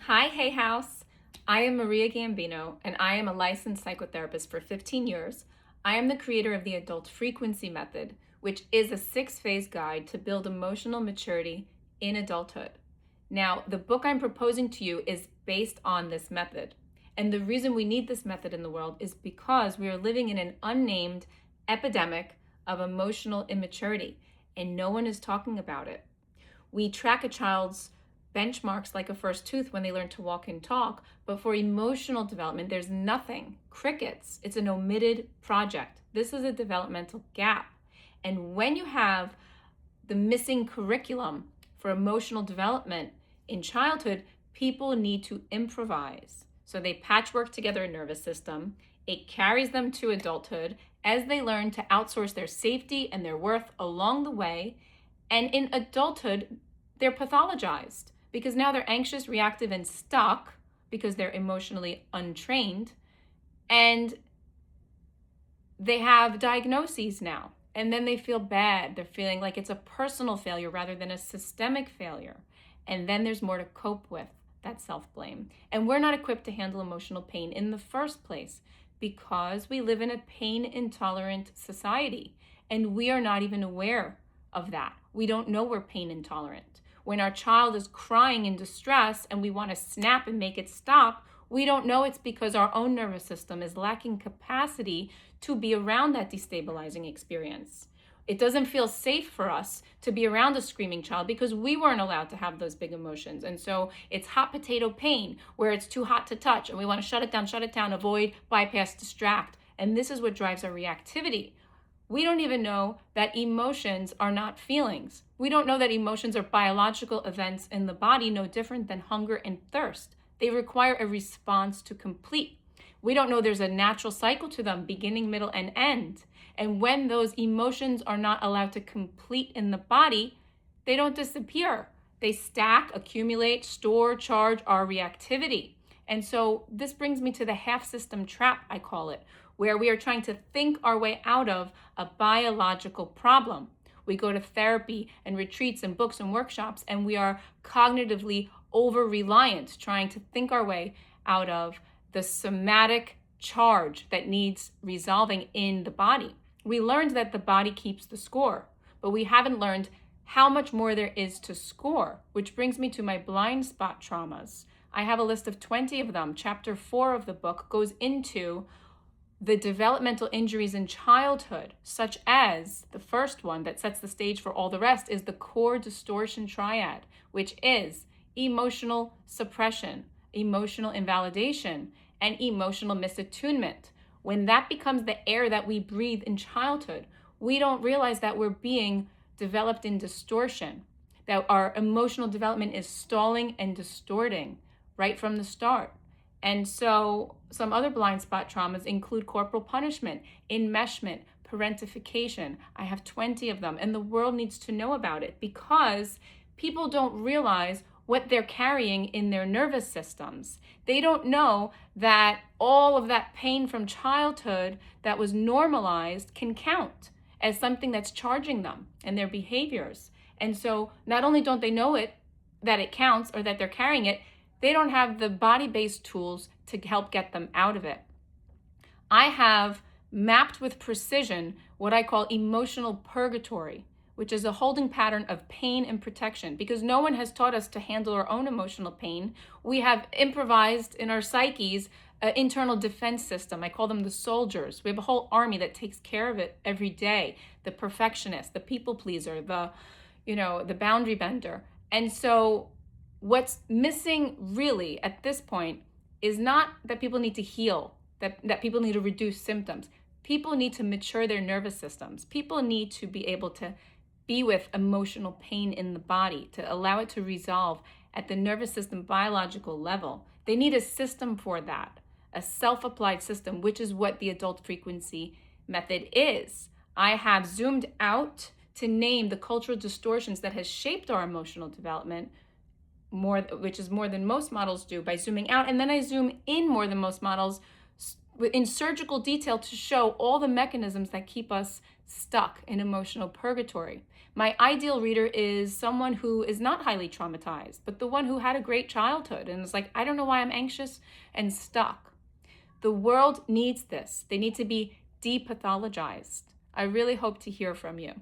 Hi, Hay House. I am Maria Gambino, and I am a licensed psychotherapist for 15 years. I am the creator of the Adult Frequency Method, which is a 6-phase guide to build emotional maturity in adulthood. Now, the book I'm proposing to you is based on this method. And the reason we need this method in the world is because we are living in an unnamed epidemic of emotional immaturity, and no one is talking about it. We track a child's benchmarks like a first tooth when they learn to walk and talk, but for emotional development, there's nothing. Crickets. It's an omitted project. This is a developmental gap. And when you have the missing curriculum for emotional development in childhood, people need to improvise. So they patchwork together a nervous system. It carries them to adulthood as they learn to outsource their safety and their worth along the way. And in adulthood, they're pathologized because now they're anxious, reactive, and stuck because they're emotionally untrained. And they have diagnoses now. And then they feel bad. They're feeling like it's a personal failure rather than a systemic failure. And then there's more to cope with. That's self-blame. And we're not equipped to handle emotional pain in the first place because we live in a pain-intolerant society. And we are not even aware of that. We don't know we're pain intolerant. When our child is crying in distress and we want to snap and make it stop, we don't know it's because our own nervous system is lacking capacity to be around that destabilizing experience. It doesn't feel safe for us to be around a screaming child because we weren't allowed to have those big emotions. And so it's hot potato pain where it's too hot to touch and we want to shut it down, avoid, bypass, distract. And this is what drives our reactivity. We don't even know that emotions are not feelings. We don't know that emotions are biological events in the body, no different than hunger and thirst. They require a response to complete. We don't know there's a natural cycle to them, beginning, middle, and end. And when those emotions are not allowed to complete in the body, they don't disappear. They stack, accumulate, store, charge our reactivity. And so this brings me to the half system trap, I call it, where we are trying to think our way out of a biological problem. We go to therapy and retreats and books and workshops, and we are cognitively over-reliant, trying to think our way out of the somatic charge that needs resolving in the body. We learned that the body keeps the score, but we haven't learned how much more there is to score, which brings me to my blind spot traumas. I have a list of 20 of them. Chapter 4 of the book goes into the developmental injuries in childhood, such as the first one that sets the stage for all the rest is the core distortion triad, which is emotional suppression, emotional invalidation, and emotional misattunement. When that becomes the air that we breathe in childhood, we don't realize that we're being developed in distortion, that our emotional development is stalling and distorting right from the start. And so some other blind spot traumas include corporal punishment, enmeshment, parentification. I have 20 of them, and the world needs to know about it because people don't realize what they're carrying in their nervous systems. They don't know that all of that pain from childhood that was normalized can count as something that's charging them and their behaviors. And so not only don't they know it, that it counts or that they're carrying it, they don't have the body-based tools to help get them out of it. I have mapped with precision what I call emotional purgatory, which is a holding pattern of pain and protection, because no one has taught us to handle our own emotional pain. We have improvised in our psyches an internal defense system. I call them the soldiers. We have a whole army that takes care of it every day. The perfectionist, the people pleaser, the boundary bender. And so what's missing really at this point is not that people need to heal, that people need to reduce symptoms. People need to mature their nervous systems. People need to be able to be with emotional pain in the body, to allow it to resolve at the nervous system biological level. They need a system for that, a self-applied system, which is what the adult frequency method is. I have zoomed out to name the cultural distortions that has shaped our emotional development, which is more than most models do by zooming out. And then I zoom in more than most models in surgical detail to show all the mechanisms that keep us stuck in emotional purgatory. My ideal reader is someone who is not highly traumatized, but the one who had a great childhood and is like, I don't know why I'm anxious and stuck. The world needs this. They need to be depathologized. I really hope to hear from you.